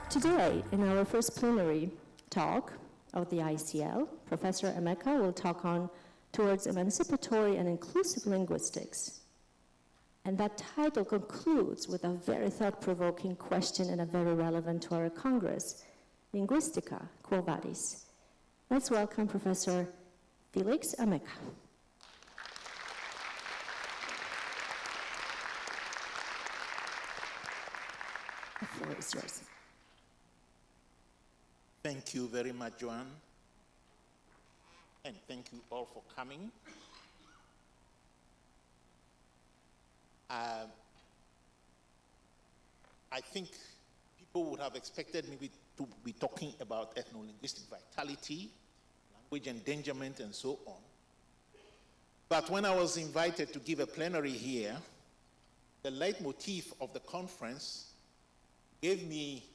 Today, in our first plenary talk of the ICL, Professor Ameka will talk on towards emancipatory and inclusive linguistics. And that title concludes with a very thought-provoking question and a very relevant to our Congress, Linguistica Quo Vadis. Let's welcome Professor Felix Ameka. The floor is yours. Thank you very much, Joanne. And thank you all for coming. I think people would have expected me to be talking about ethno-linguistic vitality, language endangerment, and so on. But when I was invited to give a plenary here, the leitmotif of the conference gave me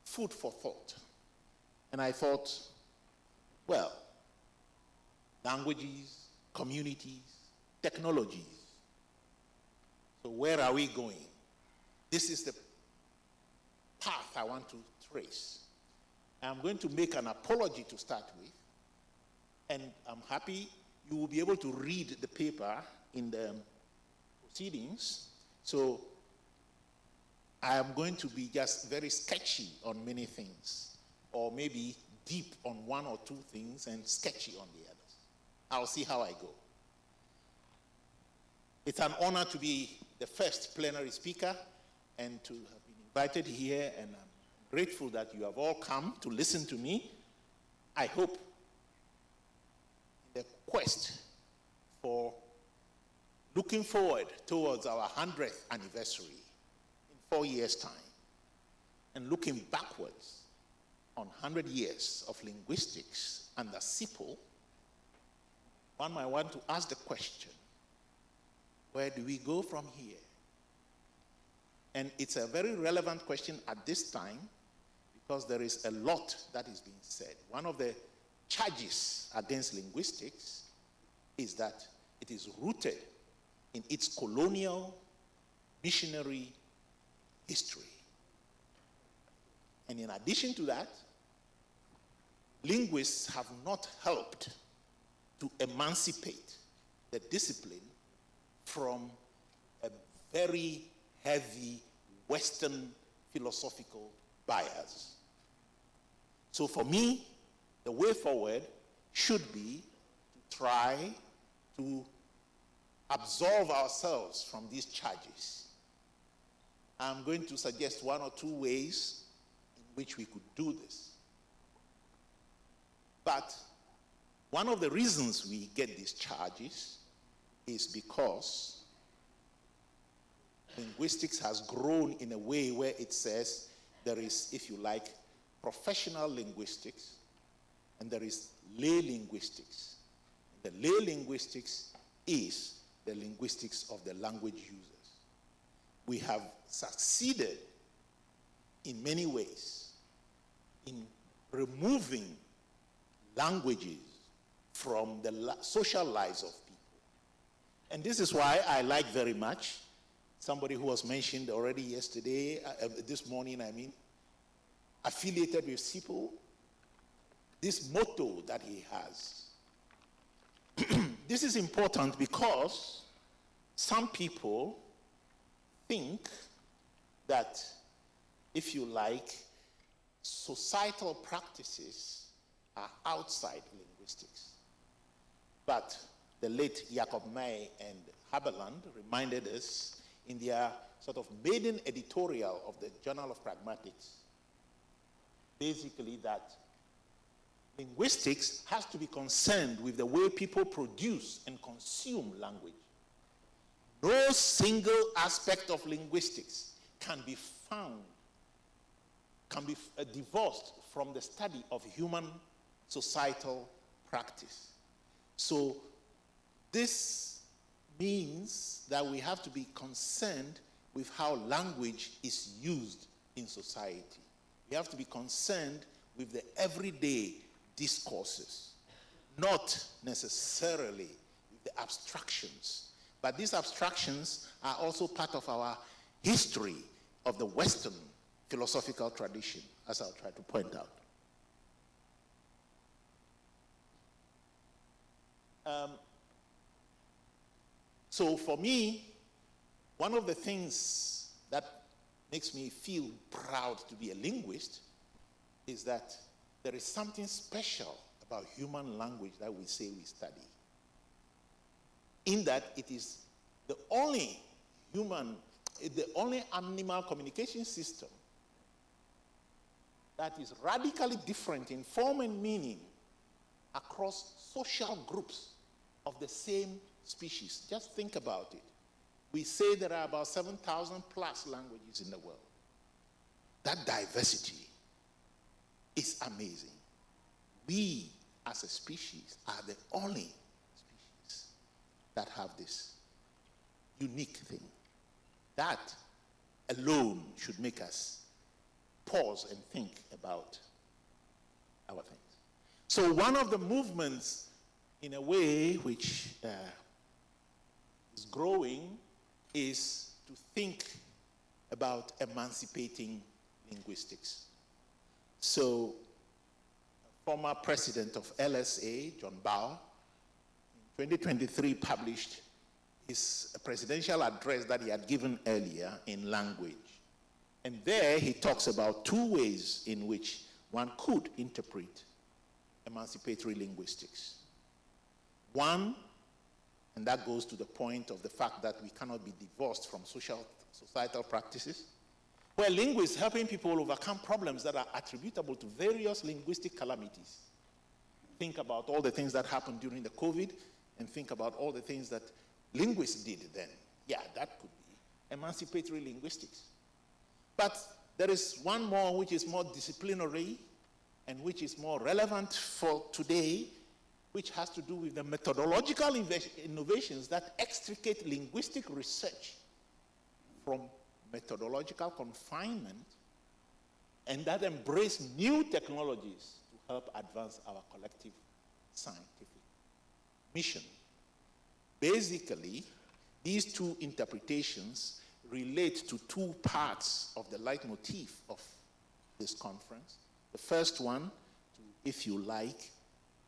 food for thought. And I thought, well, languages, communities, technologies. So where are we going? This is the path I want to trace. I'm going to make an apology to start with, and I'm happy you will be able to read the paper in the proceedings. So I am going to be just very sketchy on many things, or maybe deep on one or two things and sketchy on the others. I'll see how I go. It's an honor to be the first plenary speaker and to have been invited here, and I'm grateful that you have all come to listen to me. I hope in the quest for looking forward towards our 100th anniversary in 4 years' time, and looking backwards on 100 years of linguistics under CIPO, one might want to ask the question, where do we go from here? And it's a very relevant question at this time because there is a lot that is being said. One of the charges against linguistics is that it is rooted in its colonial, missionary history. And in addition to that, linguists have not helped to emancipate the discipline from a very heavy Western philosophical bias. So for me, the way forward should be to try to absolve ourselves from these charges. I'm going to suggest one or two ways in which we could do this. But one of the reasons we get these charges is because linguistics has grown in a way where it says there is, if you like, professional linguistics, and there is lay linguistics. The lay linguistics is the linguistics of the language users. We have succeeded in many ways in removing languages from the social lives of people. And this is why I like very much somebody who was mentioned already yesterday, this morning, affiliated with CIPO, this motto that he has. This is important because some people think that, if you like, societal practices are outside linguistics. But the late Jacob May and Haberland reminded us in their sort of maiden editorial of the Journal of Pragmatics, basically that linguistics has to be concerned with the way people produce and consume language. No single aspect of linguistics can be divorced from the study of human societal practice. So this means that we have to be concerned with how language is used in society. We have to be concerned with the everyday discourses, not necessarily with the abstractions. But these abstractions are also part of our history of the Western philosophical tradition, as I'll try to point out. So for me, one of the things that makes me feel proud to be a linguist is that there is something special about human language that we say we study. In that it is the only animal communication system that is radically different in form and meaning across social groups of the same species. Just think about it. We say there are about 7,000 plus languages in the world. That diversity is amazing. We, as a species, are the only species that have this unique thing. That alone should make us pause and think about our things. So one of the movements, in a way, which is growing, is to think about emancipating linguistics. So, former president of LSA, John Bauer, in 2023 published his presidential address that he had given earlier in language. And there he talks about two ways in which one could interpret emancipatory linguistics. One, and that goes to the point of the fact that we cannot be divorced from societal practices, where linguists helping people overcome problems that are attributable to various linguistic calamities. Think about all the things that happened during the COVID, and think about all the things that linguists did then. Yeah, that could be emancipatory linguistics. But there is one more which is more disciplinary and which is more relevant for today, which has to do with the methodological innovations that extricate linguistic research from methodological confinement and that embrace new technologies to help advance our collective scientific mission. Basically, these two interpretations relate to two parts of the leitmotif of this conference. The first one, to, if you like,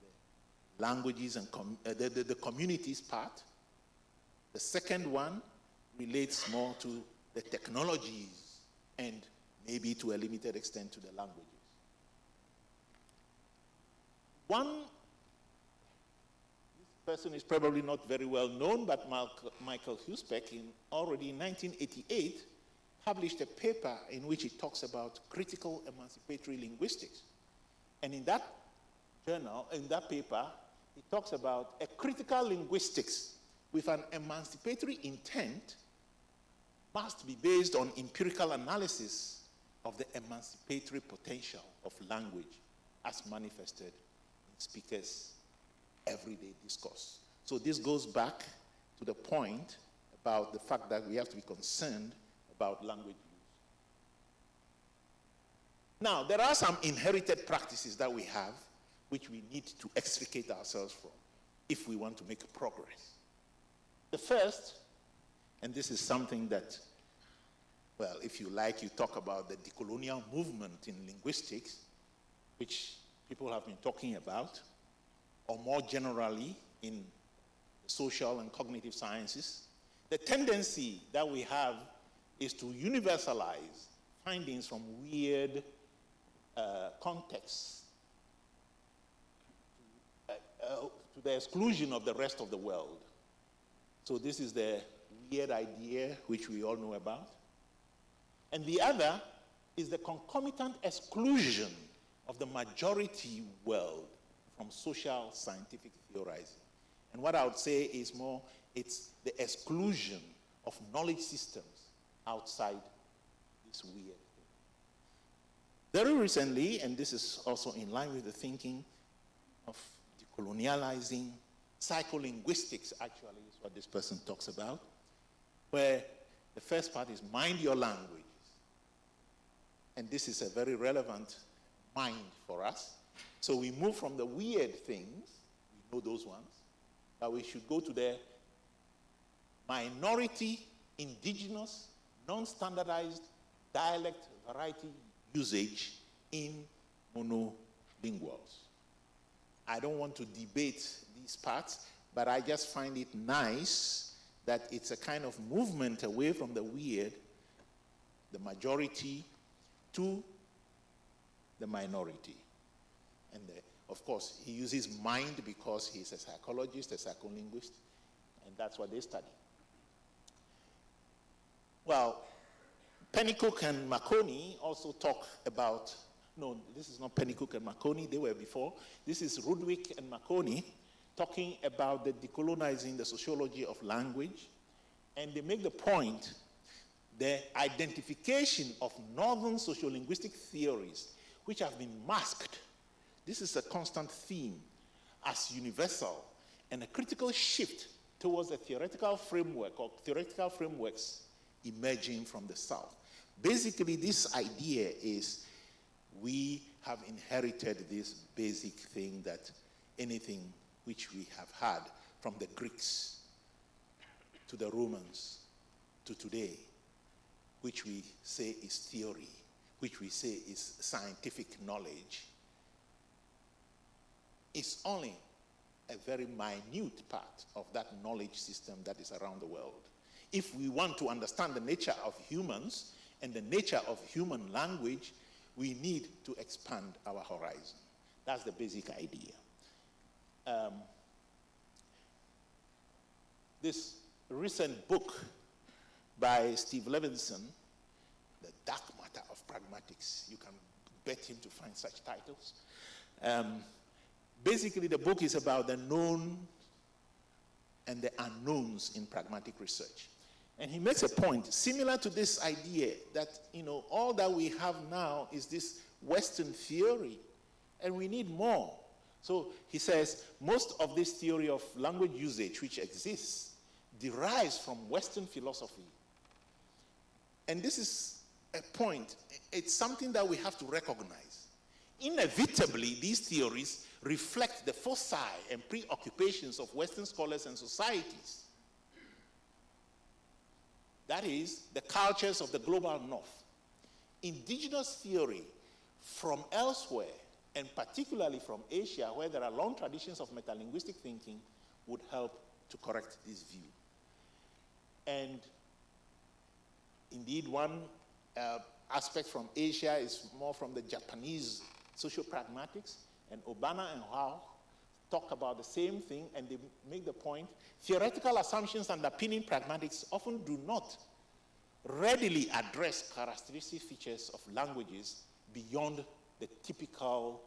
the languages and the communities part. The second one relates more to the technologies and maybe to a limited extent to the languages. One person is probably not very well known, but Michael Huspeck, already in 1988, published a paper in which he talks about critical emancipatory linguistics. And in that journal, in that paper, he talks about a critical linguistics with an emancipatory intent must be based on empirical analysis of the emancipatory potential of language as manifested in speakers' everyday discourse. So this goes back to the point about the fact that we have to be concerned about language use. Now, there are some inherited practices that we have which we need to extricate ourselves from if we want to make progress. The first, and this is something that, well, if you like, you talk about the decolonial movement in linguistics, which people have been talking about, or more generally in the social and cognitive sciences. The tendency that we have is to universalize findings from weird contexts to the exclusion of the rest of the world. So this is the weird idea which we all know about. And the other is the concomitant exclusion of the majority world from social scientific theorizing. And what I would say is more, it's the exclusion of knowledge systems outside this weird thing. Very recently, and this is also in line with the thinking of decolonializing, psycholinguistics actually is what this person talks about, where the first part is mind your languages. And this is a very relevant mind for us. So we move from the weird things, we know those ones, but we should go to the minority, indigenous, non-standardized dialect variety usage in monolinguals. I don't want to debate these parts, but I just find it nice that it's a kind of movement away from the weird, the majority, to the minority. And of course, he uses mind because he's a psychologist, a psycholinguist, and that's what they study. Well, Pennycook and Marconi also talk about, no, this is not Pennycook and Marconi, they were before. This is Rudwick and Marconi talking about the decolonizing the sociology of language. And they make the point, the identification of northern sociolinguistic theories, which have been masked, this is a constant theme, as universal, and a critical shift towards a theoretical framework or theoretical frameworks emerging from the South. Basically, this idea is we have inherited this basic thing that anything which we have had from the Greeks to the Romans to today, which we say is theory, which we say is scientific knowledge, is only a very minute part of that knowledge system that is around the world. If we want to understand the nature of humans and the nature of human language, we need to expand our horizon. That's the basic idea. This recent book by Steve Levinson, The Dark Matter of Pragmatics, you can bet him to find such titles. Basically, the book is about the known and the unknowns in pragmatic research. And he makes a point similar to this idea that, all that we have now is this Western theory, and we need more. So he says most of this theory of language usage which exists derives from Western philosophy. And this is a point. It's something that we have to recognize. Inevitably, these theories reflect the foci and preoccupations of Western scholars and societies. That is, the cultures of the global north. Indigenous theory from elsewhere, and particularly from Asia, where there are long traditions of metalinguistic thinking, would help to correct this view. And indeed, one aspect from Asia is more from the Japanese socio-pragmatics, and Obana and Hao talk about the same thing, and they make the point, theoretical assumptions underpinning pragmatics often do not readily address characteristic features of languages beyond the typical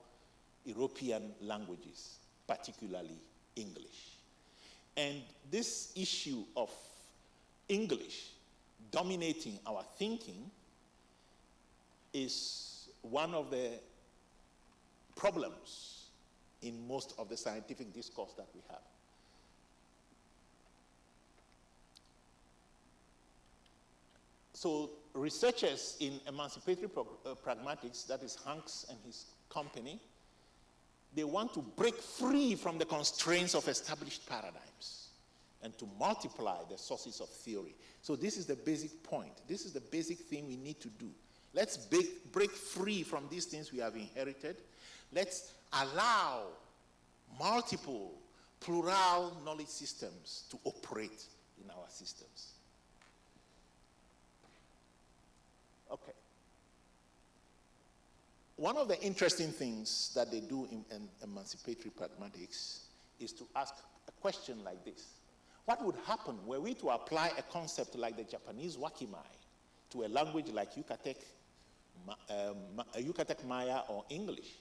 European languages, particularly English. And this issue of English dominating our thinking is one of the problems in most of the scientific discourse that we have. So researchers in emancipatory pragmatics, that is Hanks and his company, they want to break free from the constraints of established paradigms and to multiply the sources of theory. So this is the basic point. This is the basic thing we need to do. Let's break free from these things we have inherited. Let's allow multiple, plural knowledge systems to operate in our systems. Okay. One of the interesting things that they do in emancipatory pragmatics is to ask a question like this. What would happen were we to apply a concept like the Japanese wakimai to a language like Yucatec Maya or English?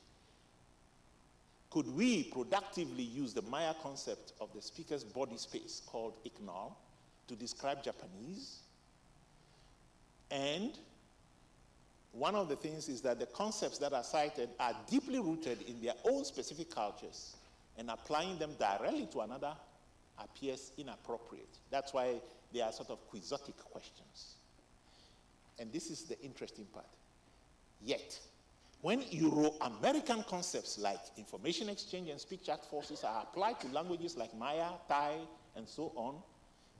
Could we productively use the Maya concept of the speaker's body space called iknal to describe Japanese? And one of the things is that the concepts that are cited are deeply rooted in their own specific cultures, and applying them directly to another appears inappropriate. That's why they are sort of quixotic questions. And this is the interesting part. Yet, when Euro-American concepts like information exchange and speech-act forces are applied to languages like Maya, Thai, and so on,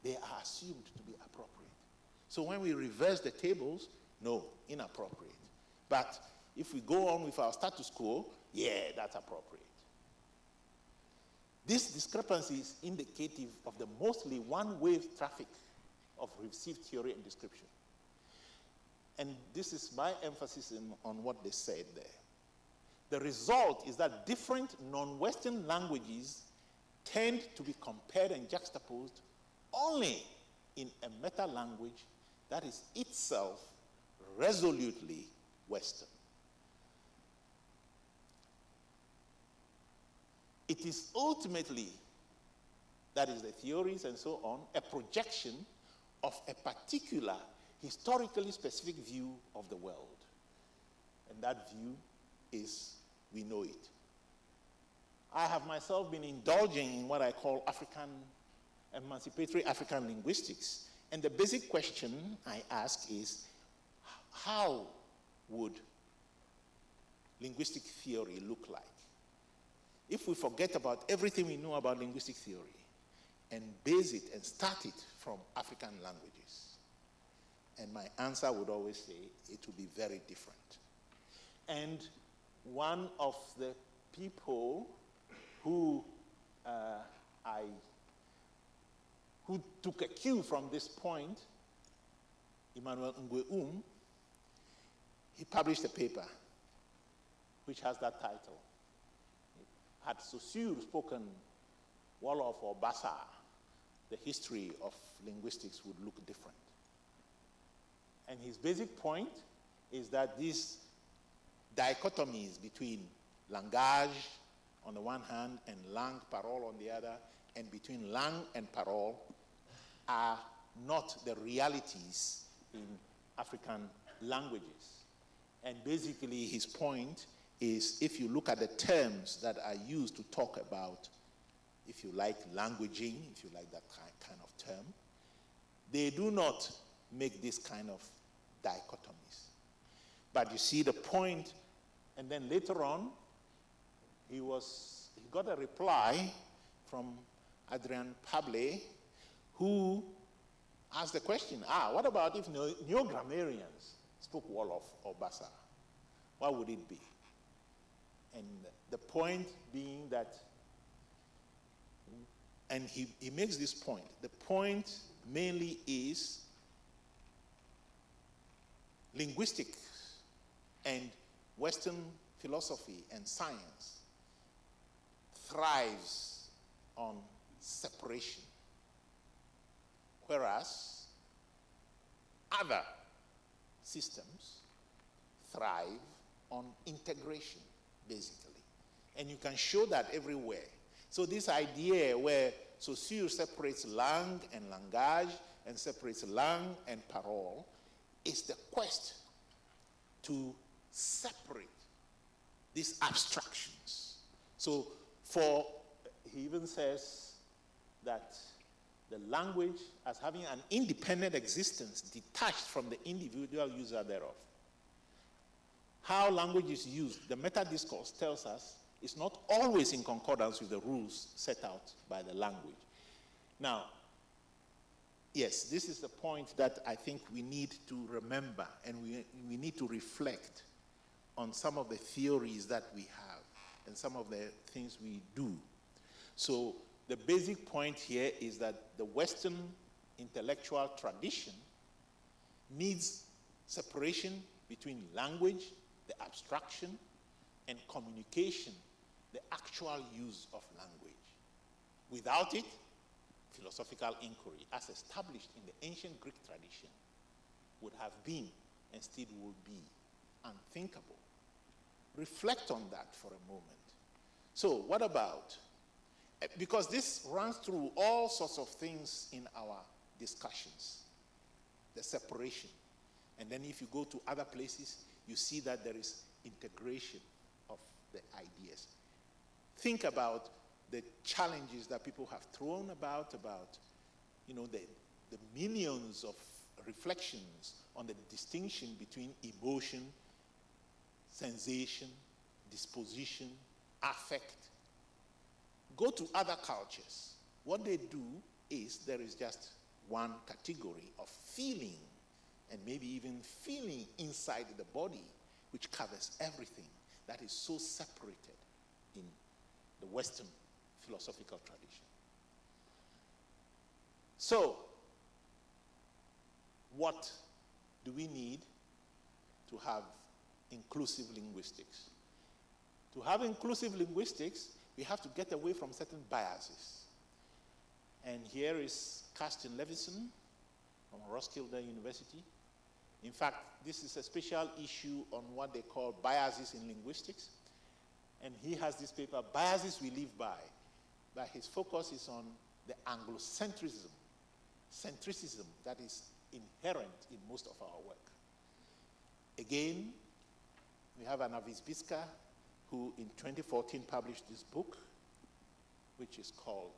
they are assumed to be appropriate. So when we reverse the tables, no, inappropriate. But if we go on with our status quo, yeah, that's appropriate. This discrepancy is indicative of the mostly one-way traffic of received theory and description. And this is my emphasis on what they said there. The result is that different non-Western languages tend to be compared and juxtaposed only in a meta-language that is itself resolutely Western. It is ultimately, that is the theories and so on, a projection of a particular historically specific view of the world. And that view is, we know it. I have myself been indulging in what I call emancipatory African linguistics. And the basic question I ask is, how would linguistic theory look like if we forget about everything we know about linguistic theory and base it and start it from African languages? And my answer would always say it would be very different. And one of the people who took a cue from this point, Emmanuel Ngueum, he published a paper which has that title. Had Saussure spoken Wolof or Bassa, the history of linguistics would look different. And his basic point is that these dichotomies between langage on the one hand and langue, parole on the other, and between langue and parole are not the realities in African languages. And basically his point is, if you look at the terms that are used to talk about, if you like, languaging, if you like that kind of term, they do not make this kind of dichotomies. But you see the point, and then later on, he got a reply from Adrian Pable, who asked the question, what about if neo-grammarians spoke Wolof or Bassa? What would it be? And the point being that, and he makes this point, the point mainly is linguistics and Western philosophy and science thrives on separation, whereas other systems thrive on integration, basically. And you can show that everywhere. So this idea where Saussure separates langue and langage and separates langue and parole is the quest to separate these abstractions. So he even says that the language as having an independent existence detached from the individual user thereof. How language is used, the meta-discourse tells us, is not always in concordance with the rules set out by the language. Now, yes, this is the point that I think we need to remember, and we need to reflect on some of the theories that we have and some of the things we do. So the basic point here is that the Western intellectual tradition needs separation between language, the abstraction, and communication, the actual use of language. Without it, philosophical inquiry, as established in the ancient Greek tradition, would have been and still will be unthinkable. Reflect on that for a moment. So what about, because this runs through all sorts of things in our discussions, the separation. And then if you go to other places, you see that there is integration of the ideas. Think about the challenges that people have thrown about the millions of reflections on the distinction between emotion, sensation, disposition, affect. Go to other cultures. What they do is there is just one category of feeling, and maybe even feeling inside the body, which covers everything that is so separated in the Western philosophical tradition. So, what do we need to have inclusive linguistics? To have inclusive linguistics, we have to get away from certain biases. And here is Carsten Levison from Roskilde University. In fact, this is a special issue on what they call biases in linguistics. And he has this paper, Biases We Live By. But his focus is on the Anglocentrism, centricism that is inherent in most of our work. Again, we have Anna Wisbicka, who in 2014 published this book, which is called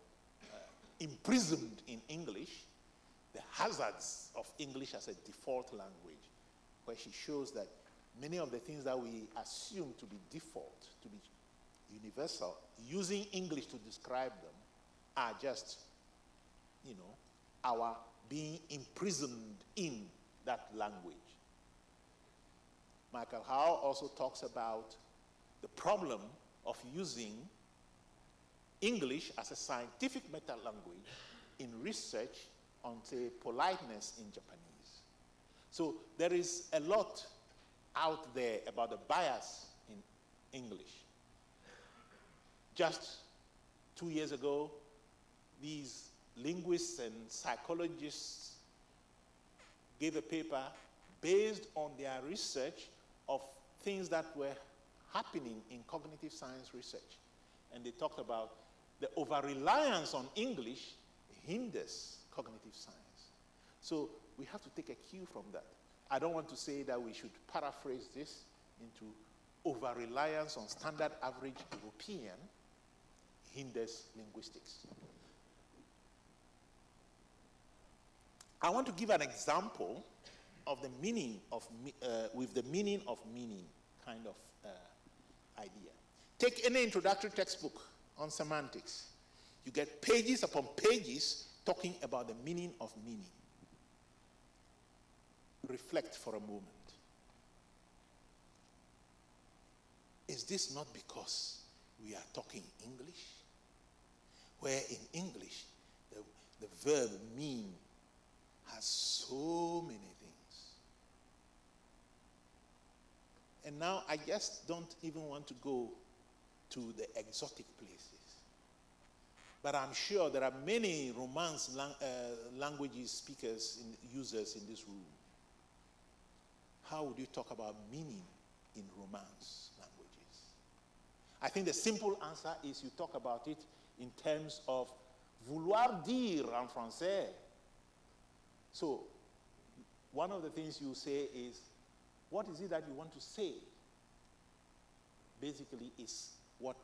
Imprisoned in English, The Hazards of English as a Default Language, where she shows that many of the things that we assume to be default, to be universal, using English to describe them, are just, our being imprisoned in that language. Michael Howe also talks about the problem of using English as a scientific meta-language in research on, say, politeness in Japanese. So there is a lot out there about the bias in English. Just 2 years ago, these linguists and psychologists gave a paper based on their research of things that were happening in cognitive science research. And they talked about the over-reliance on English hinders cognitive science. So we have to take a cue from that. I don't want to say that we should paraphrase this into over-reliance on standard average European hinders linguistics. I want to give an example of the meaning of, with the meaning of meaning kind of idea. Take any introductory textbook on semantics. You get pages upon pages talking about the meaning of meaning. Reflect for a moment. Is this not because we are talking English? Where in English, the verb mean has so many things. And now I just don't even want to go to the exotic places. But I'm sure there are many Romance languages speakers, users in this room. How would you talk about meaning in Romance languages? I think the simple answer is you talk about it in terms of vouloir dire en français. So, one of the things you say is, what is it that you want to say? Basically, is what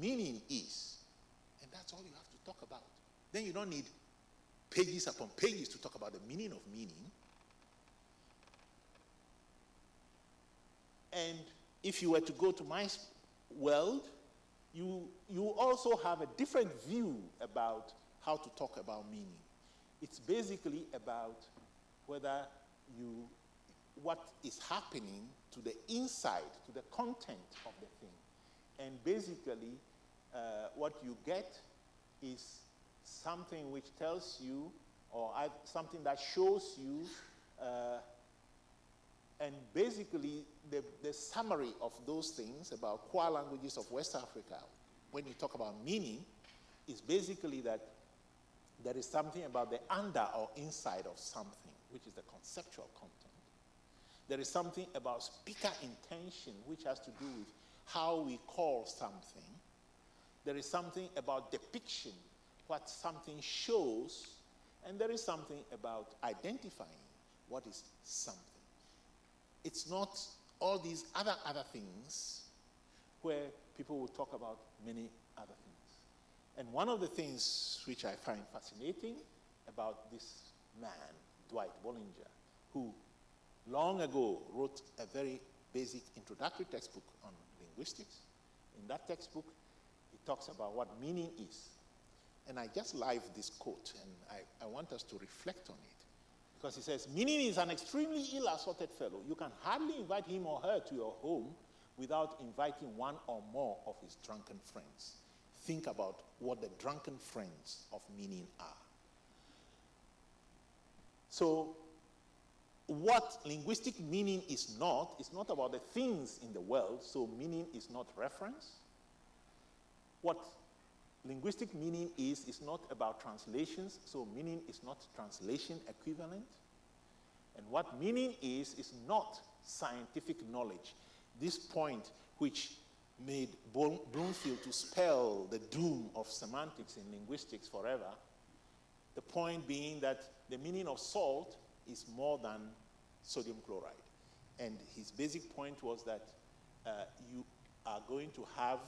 meaning is. And that's all you have to talk about. Then you don't need pages upon pages to talk about the meaning of meaning. And if you were to go to my world, you also have a different view about how to talk about meaning. It's basically about what is happening to the inside, to the content of the thing. And basically, what you get is something which tells you, or something that shows you, and basically the summary of those things about core languages of West Africa, when you talk about meaning, is basically that there is something about the under or inside of something, which is the conceptual content. There is something about speaker intention, which has to do with how we call something. There is something about depiction, what something shows, and there is something about identifying what is something. It's not all these other things where people will talk about many other things. And one of the things which I find fascinating about this man, Dwight Bollinger, who long ago wrote a very basic introductory textbook on linguistics. In that textbook, he talks about what meaning is. And I just like this quote, and I want us to reflect on it. Because he says, meaning is an extremely ill-assorted fellow. You can hardly invite him or her to your home without inviting one or more of his drunken friends. Think about what the drunken friends of meaning are. So, what linguistic meaning is not about the things in the world, so meaning is not reference. What linguistic meaning is not about translations, so meaning is not translation equivalent. And what meaning is not scientific knowledge. This point, which made Bloomfield to spell the doom of semantics in linguistics forever, the point being that the meaning of salt is more than sodium chloride. And his basic point was that you are going to have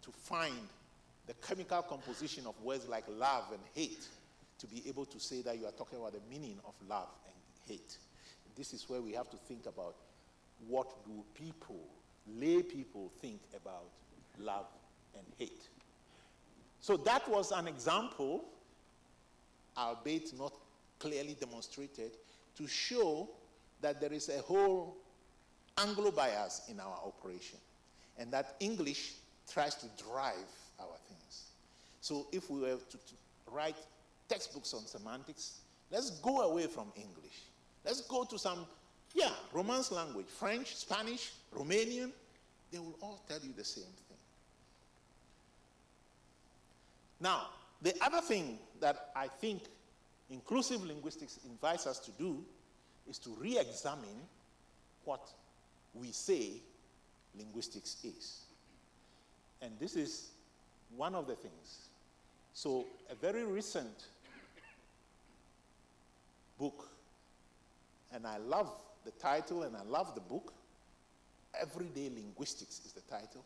to find the chemical composition of words like love and hate to be able to say that you are talking about the meaning of love and hate. This is where we have to think about what do people, lay people, think about love and hate. So that was an example, albeit not clearly demonstrated, to show that there is a whole Anglo bias in our operation, and that English tries to drive our things. So if we were to write textbooks on semantics, let's go away from English. Let's go to some, Romance language, French, Spanish, Romanian. They will all tell you the same thing. Now, the other thing that I think inclusive linguistics invites us to do is to re-examine what we say linguistics is. And this is one of the things. So a very recent book, and I love the title and I love the book, Everyday Linguistics is the title.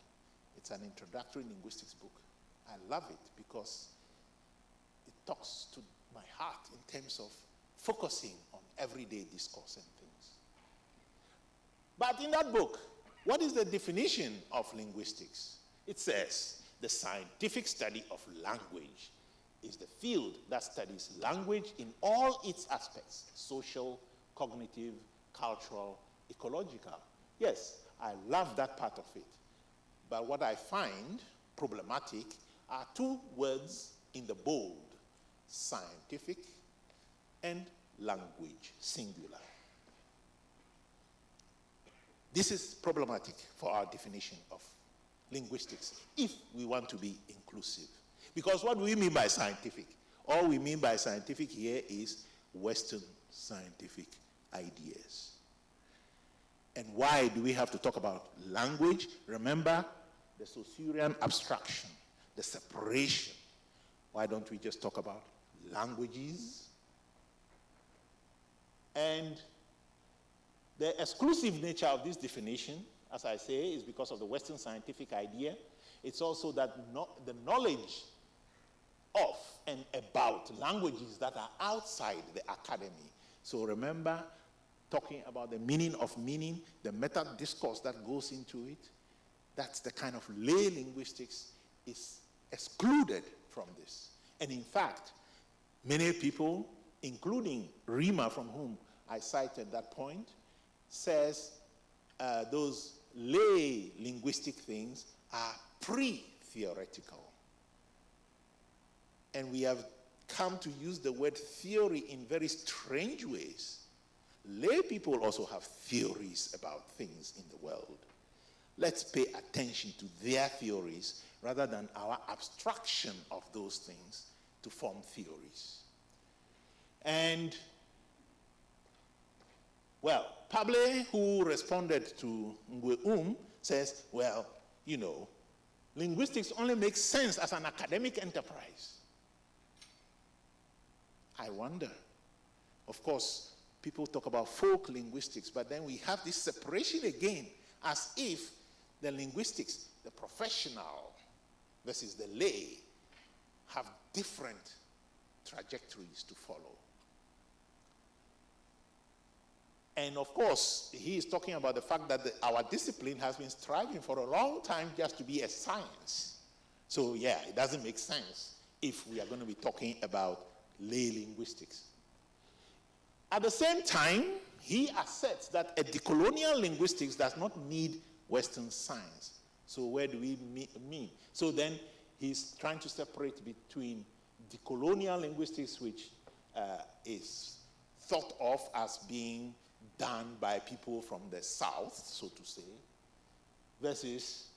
It's an introductory linguistics book. I love it because it talks to my heart in terms of focusing on everyday discourse and things. But in that book, what is the definition of linguistics? It says, the scientific study of language is the field that studies language in all its aspects, social, cognitive, cultural, ecological. Yes, I love that part of it. But what I find problematic are two words in the bold, scientific and language, singular. This is problematic for our definition of linguistics if we want to be inclusive. Because what do we mean by scientific? All we mean by scientific here is Western scientific ideas. And why do we have to talk about language? Remember the Saussurean abstraction, the separation. Why don't we just talk about languages? And the exclusive nature of this definition, as I say, is because of the Western scientific idea. It's also that the knowledge of and about languages that are outside the academy. So remember, talking about the meaning of meaning, the meta-discourse that goes into it, that's the kind of lay linguistics is excluded from this. And in fact, many people, including Rima, from whom I cited that point, says those lay linguistic things are pre-theoretical. And we have come to use the word theory in very strange ways. Lay people also have theories about things in the world. Let's pay attention to their theories rather than our abstraction of those things to form theories. And, well, Pable, who responded to Ngwe says, well, linguistics only makes sense as an academic enterprise. I wonder. Of course, people talk about folk linguistics, but then we have this separation again, as if the linguistics, the professional versus the lay, have different trajectories to follow. And of course, he is talking about the fact that our discipline has been striving for a long time just to be a science. So yeah, it doesn't make sense if we are going to be talking about lay linguistics. At the same time, he asserts that a decolonial linguistics does not need Western science. So where do we mean? So then he's trying to separate between decolonial linguistics, which is thought of as being done by people from the South, so to say, versus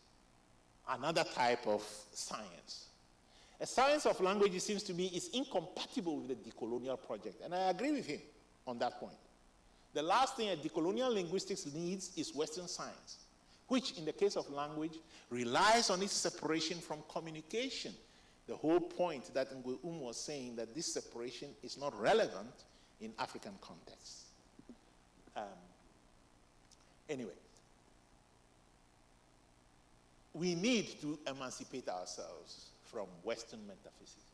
another type of science. A science of language, it seems to me, is incompatible with the decolonial project, and I agree with him on that point. The last thing a decolonial linguistics needs is Western science, which in the case of language relies on its separation from communication. The whole point that Nguyen was saying, that this separation is not relevant in African contexts. Anyway, we need to emancipate ourselves from Western metaphysics.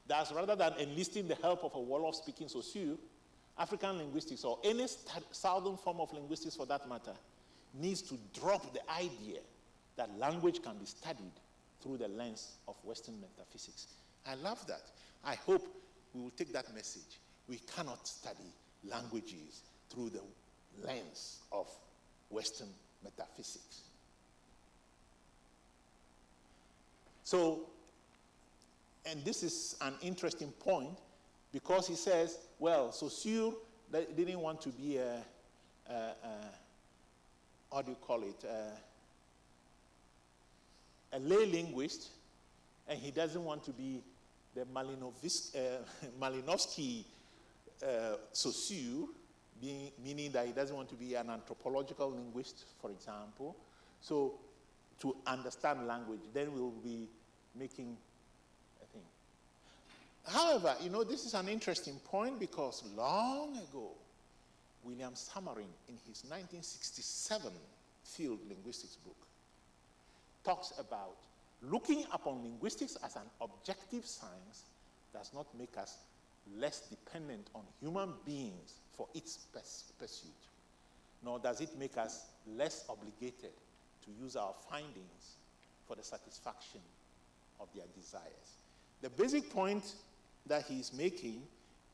Thus, rather than enlisting the help of a Wolof-speaking sociologue, African linguistics, or any southern form of linguistics for that matter, needs to drop the idea that language can be studied through the lens of Western metaphysics. I love that. I hope we will take that message. We cannot study languages through the lens of Western metaphysics. So, and this is an interesting point, because he says, well, Saussure didn't want to be how do you call it, a lay linguist, and he doesn't want to be the Malinowski Saussure, meaning that he doesn't want to be an anthropological linguist, for example. So to understand language, then we'll be making a thing. However, this is an interesting point, because long ago, William Samarin, in his 1967 field linguistics book, talks about looking upon linguistics as an objective science does not make us less dependent on human beings for its pursuit, nor does it make us less obligated to use our findings for the satisfaction of their desires. The basic point that he's making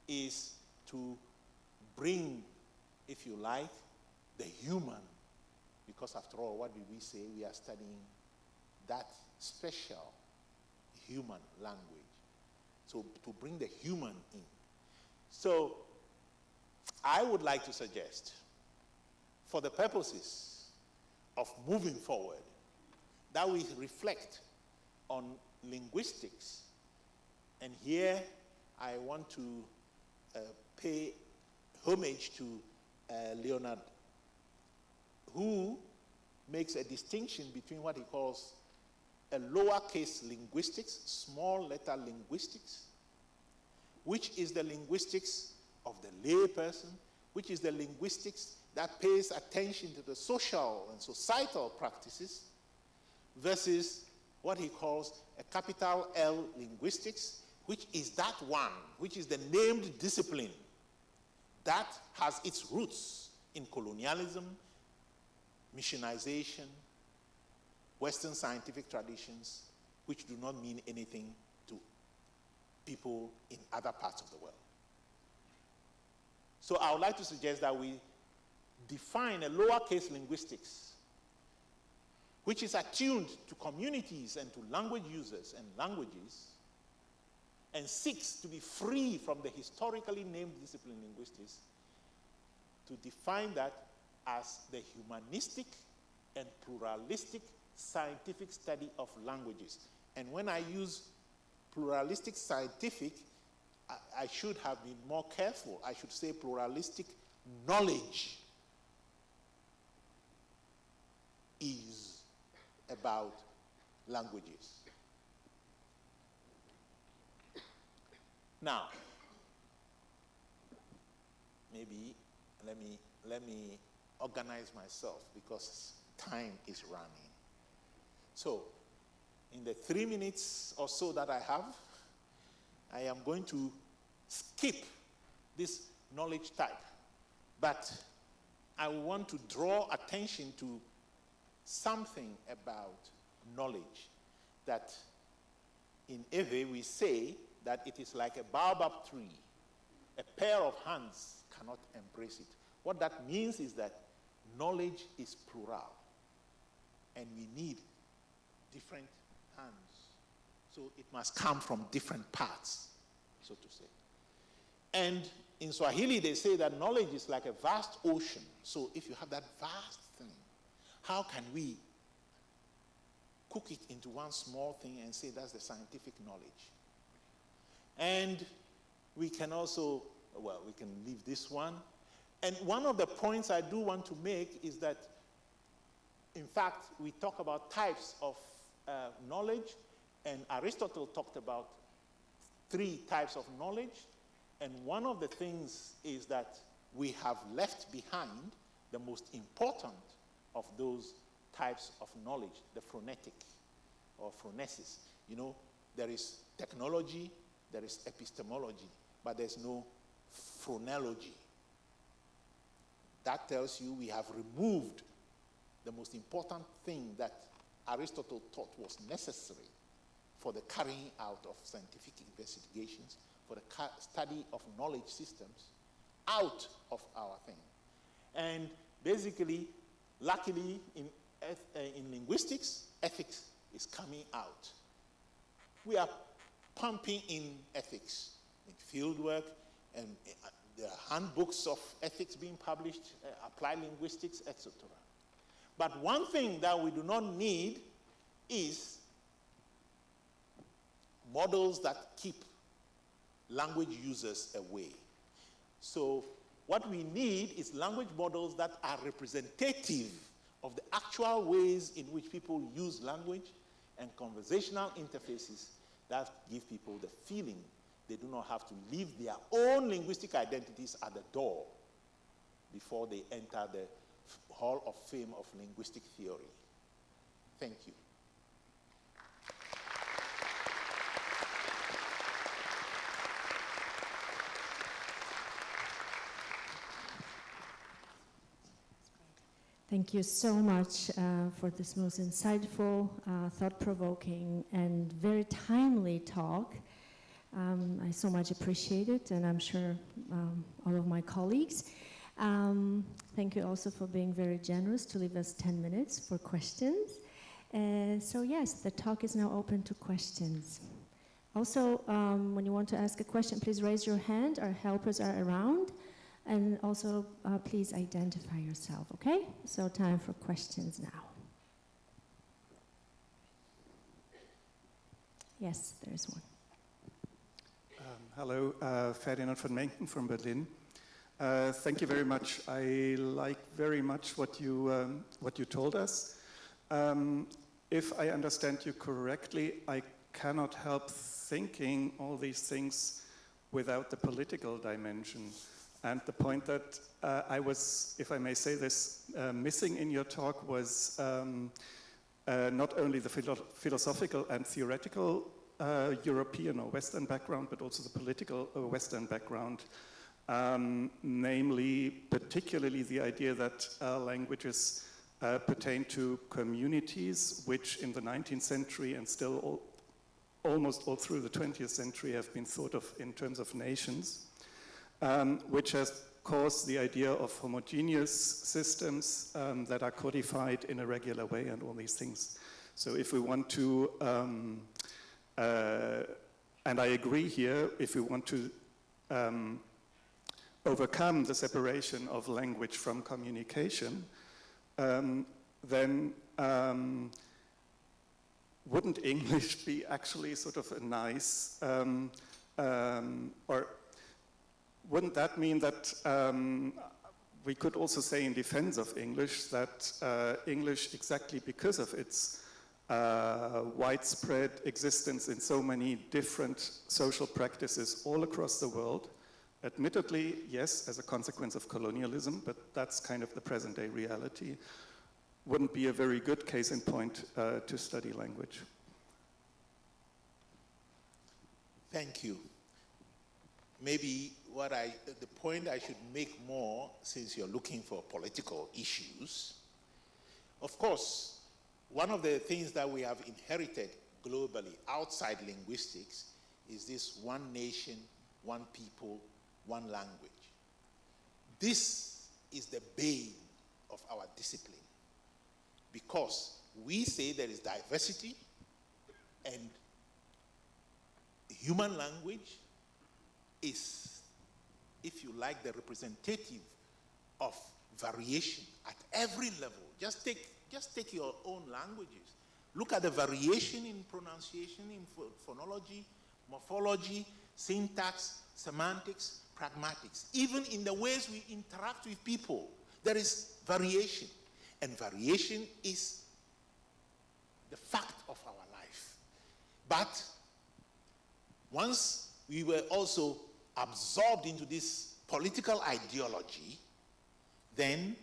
is to bring, if you like, the human, because after all, what did we say? We are studying that special human language. So to bring the human in. So I would like to suggest, for the purposes of moving forward, that we reflect on linguistics. And here I want to pay homage to Leonard, who makes a distinction between what he calls a lowercase linguistics, small letter linguistics, which is the linguistics of the lay person, which is the linguistics that pays attention to the social and societal practices, versus what he calls a capital L linguistics, which is that one, which is the named discipline that has its roots in colonialism, missionization, Western scientific traditions, which do not mean anything to people in other parts of the world. So I would like to suggest that we define a lowercase linguistics, which is attuned to communities and to language users and languages, and seeks to be free from the historically named discipline linguistics, to define that as the humanistic and pluralistic scientific study of languages. And when I use pluralistic scientific, I should have been more careful. I should say pluralistic knowledge is about languages. Now, maybe let me organize myself, because time is running. So, in the 3 minutes or so that I have, I am going to skip this knowledge type, but I want to draw attention to something about knowledge, that in Ewe we say that it is like a baobab tree a pair of hands cannot embrace it. What that means is that knowledge is plural, and we need different hands. So it must come from different parts, so to say. And in Swahili, they say that knowledge is like a vast ocean. So if you have that vast thing, how can we cook it into one small thing and say that's the scientific knowledge? And we can also, well, we can leave this one. And one of the points I do want to make is that, in fact, we talk about types of knowledge, and Aristotle talked about 3 types of knowledge. And one of the things is that we have left behind the most important of those types of knowledge, the phronetic or phronesis. You know, there is technology, there is epistemology, but there's no phronology. That tells you we have removed the most important thing that Aristotle thought was necessary for the carrying out of scientific investigations, for the study of knowledge systems, out of our thing. And basically, luckily, in linguistics, ethics is coming out. We are pumping in ethics, in fieldwork, and there are handbooks of ethics being published, applied linguistics, etc. But one thing that we do not need is models that keep language users away. So what we need is language models that are representative of the actual ways in which people use language, and conversational interfaces that give people the feeling they do not have to leave their own linguistic identities at the door before they enter the Hall of Fame of linguistic theory. Thank you. Thank you so much for this most insightful, thought-provoking, and very timely talk. I so much appreciate it, and I'm sure all of my colleagues. Thank you also for being very generous to leave us 10 minutes for questions. So yes, the talk is now open to questions. Also, when you want to ask a question, please raise your hand. Our helpers are around. And also, please identify yourself, okay? So time for questions now. Yes, there is one. Hello, Ferdinand van Menken from Berlin. Thank you very much. I like very much what you told us. If I understand you correctly, I cannot help thinking all these things without the political dimension. And the point that I was, if I may say this, missing in your talk was not only the philosophical and theoretical European or Western background, but also the political Western background, namely, particularly the idea that languages pertain to communities, which in the 19th century and still almost all through the 20th century have been thought of in terms of nations. Which has caused the idea of homogeneous systems that are codified in a regular way and all these things. So if we want to, and I agree here, if we want to overcome the separation of language from communication, then wouldn't English be actually sort of a nice, or wouldn't that mean that we could also say in defense of English that English, exactly because of its widespread existence in so many different social practices all across the world, admittedly, yes, as a consequence of colonialism, but that's kind of the present day reality, wouldn't be a very good case in point to study language? Thank you. Maybe the point I should make more, since you're looking for political issues, of course, one of the things that we have inherited globally outside linguistics is this one nation, one people one language. This is the bane of our discipline, because we say there is diversity, and human language is, if you like, the representative of variation at every level. Just take your own languages. Look at the variation in pronunciation, in phonology, morphology, syntax, semantics, pragmatics. Even in the ways we interact with people, there is variation. And variation is the fact of our life. But once we were also absorbed into this political ideology, then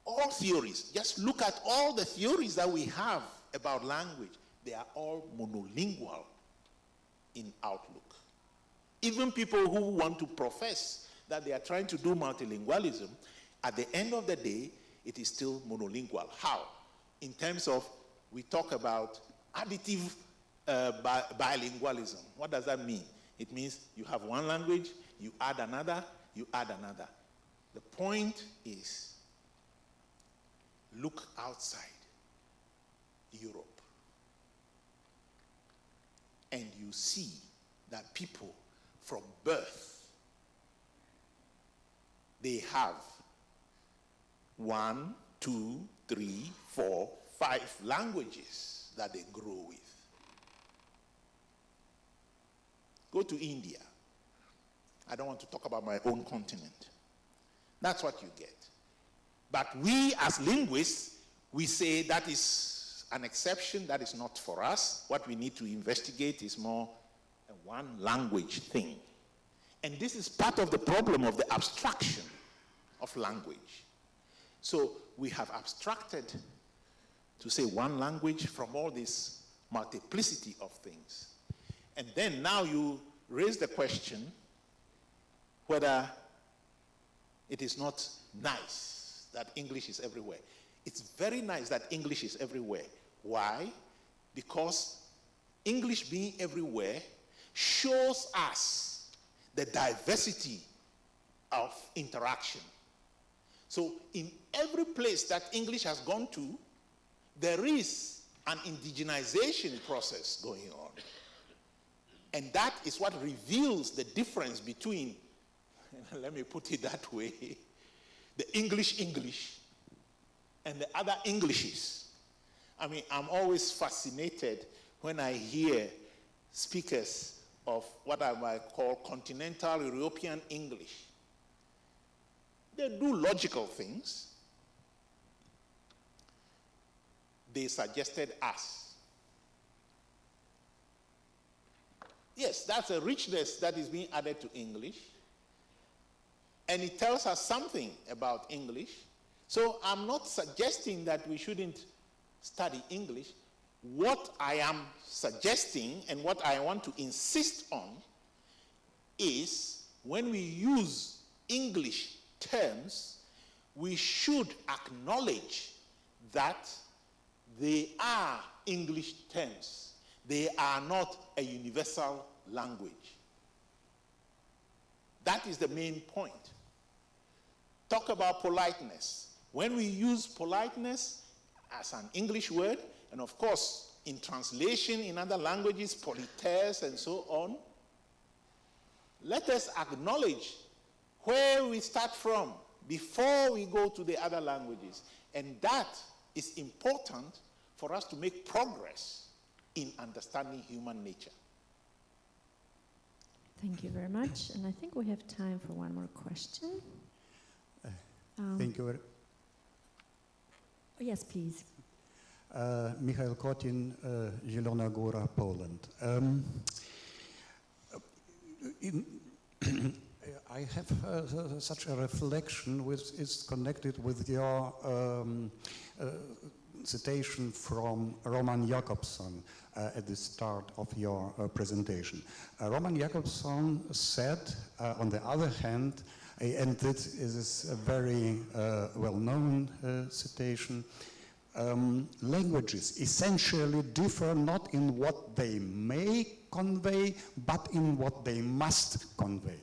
all theories, just look at all the theories that we have about language, they are all monolingual in outlook. Even people who want to profess that they are trying to do multilingualism, at the end of the day, it is still monolingual. How? In terms of, we talk about additive bilingualism. What does that mean? It means you have one language, you add another, you add another. The point is, look outside Europe, and you see that people from birth, they have 1, 2, 3, 4, 5 languages that they grow with. Go to India. I don't want to talk about my own continent. That's what you get. But we as linguists, we say that is an exception, that is not for us. What we need to investigate is more a one language thing. And this is part of the problem of the abstraction of language. So we have abstracted to say one language from all this multiplicity of things. And then now you raise the question whether it is not nice that English is everywhere. It's very nice that English is everywhere. Why? Because English being everywhere shows us the diversity of interaction. So in every place that English has gone to, there is an indigenization process going on. And that is what reveals the difference between, let me put it that way, the English and the other Englishes. I mean, I'm always fascinated when I hear speakers of what I might call continental European English. They do logical things. They suggested us. Yes, that's a richness that is being added to English. And it tells us something about English. So I'm not suggesting that we shouldn't study English. What I am suggesting and what I want to insist on is when we use English terms, we should acknowledge that they are English terms. They are not a universal language. That is the main point. Talk about politeness. When we use politeness as an English word, and of course, in translation in other languages, politesse and so on, let us acknowledge where we start from before we go to the other languages. And that is important for us to make progress in understanding human nature. Thank you very much. And I think we have time for one more question. Thank you. Yes, please. Michael Kotin, Zielona Góra, Poland. I have such a reflection which is connected with your citation from Roman Jakobson at the start of your presentation. Roman Jakobson said, on the other hand, and this is a very well-known citation, languages essentially differ not in what they may convey, but in what they must convey.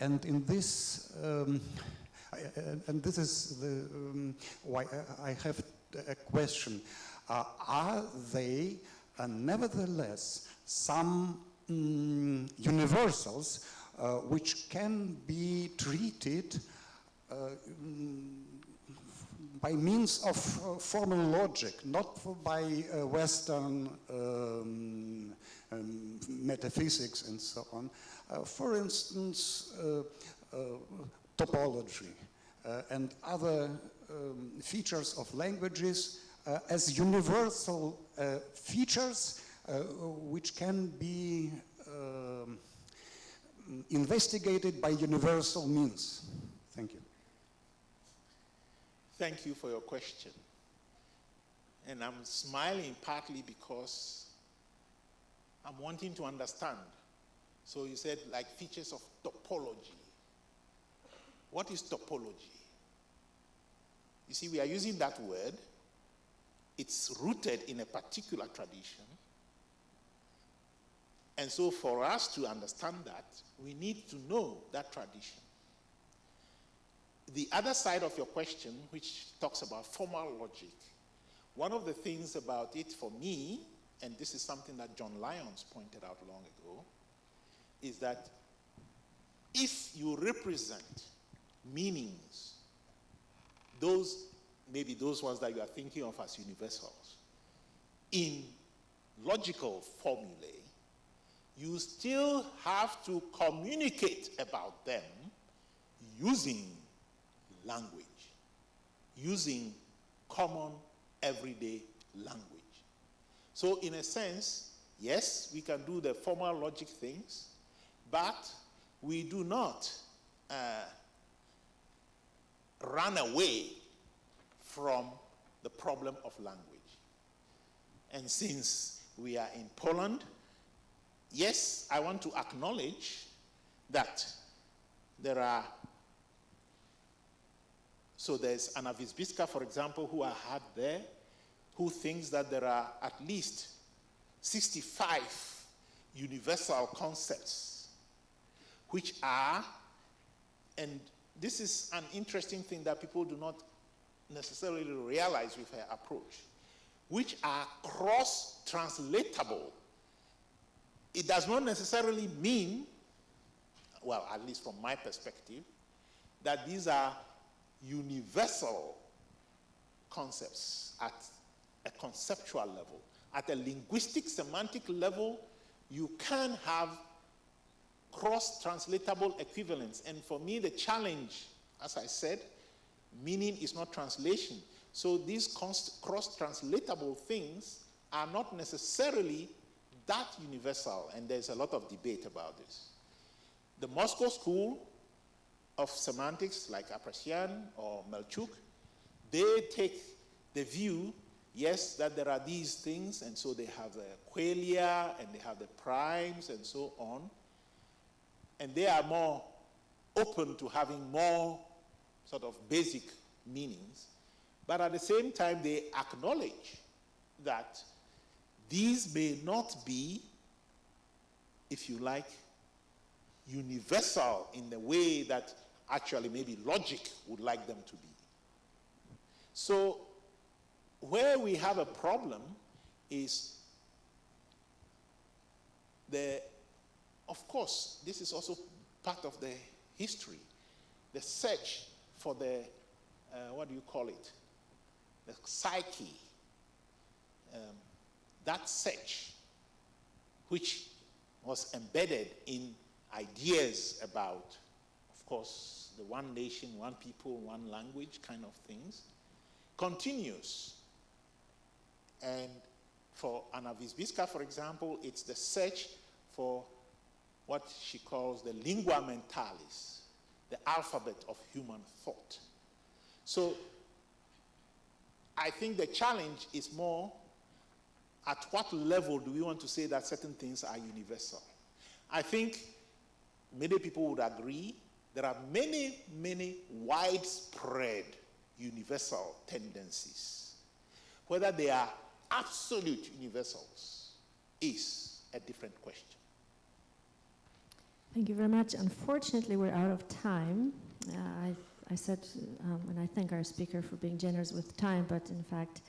And in this, and this is the, why I have a question. Are they nevertheless some universals which can be treated by means of formal logic, not by Western metaphysics and so on? For instance, topology and other features of languages as universal features which can be investigated by universal means. Thank you. Thank you for your question. And I'm smiling partly because I'm wanting to understand. So you said like features of topology. What is topology? You see, we are using that word. It's rooted in a particular tradition. And so for us to understand that, we need to know that tradition. The other side of your question, which talks about formal logic, one of the things about it for me, and this is something that John Lyons pointed out long ago, is that if you represent meanings, those, maybe those ones that you are thinking of as universals, in logical formulae, you still have to communicate about them using language, using common everyday language. So in a sense, yes, we can do the formal logic things, but we do not run away from the problem of language. And since we are in Poland, yes, I want to acknowledge that there are, so there's Anna Wisbiska, for example, who I had there, who thinks that there are at least 65 universal concepts, which are, and this is an interesting thing that people do not necessarily realize with her approach, which are cross-translatable. It does not necessarily mean, well, at least from my perspective, that these are universal concepts at a conceptual level. At a linguistic, semantic level, you can have cross-translatable equivalents. And for me, the challenge, as I said, meaning is not translation. So these cross-translatable things are not necessarily that universal, and there's a lot of debate about this. The Moscow School of Semantics, like Aprecian or Melchuk, they take the view, yes, that there are these things, and so they have the qualia, and they have the primes, and so on. And they are more open to having more sort of basic meanings. But at the same time, they acknowledge that these may not be, if you like, universal in the way that actually maybe logic would like them to be. So where we have a problem is of course, this is also part of the history, the search for the, what do you call it? The psyche. That search, which was embedded in ideas about, of course, the one nation, one people, one language kind of things, continues. And for Anna Wisbiska, for example, it's the search for what she calls the lingua mentalis, the alphabet of human thought. So I think the challenge is more at what level do we want to say that certain things are universal? I think many people would agree there are many, many widespread universal tendencies Whether they are absolute universals is a different question. Thank you very much. Unfortunately, we're out of time. I said, and I thank our speaker for being generous with time, but in fact,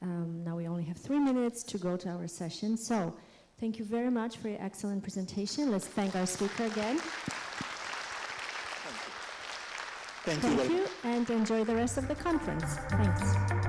now we only have 3 minutes to go to our session. So, thank you very much for your excellent presentation. Let's thank our speaker again. Thank you. Thank you, and enjoy the rest of the conference. Thanks.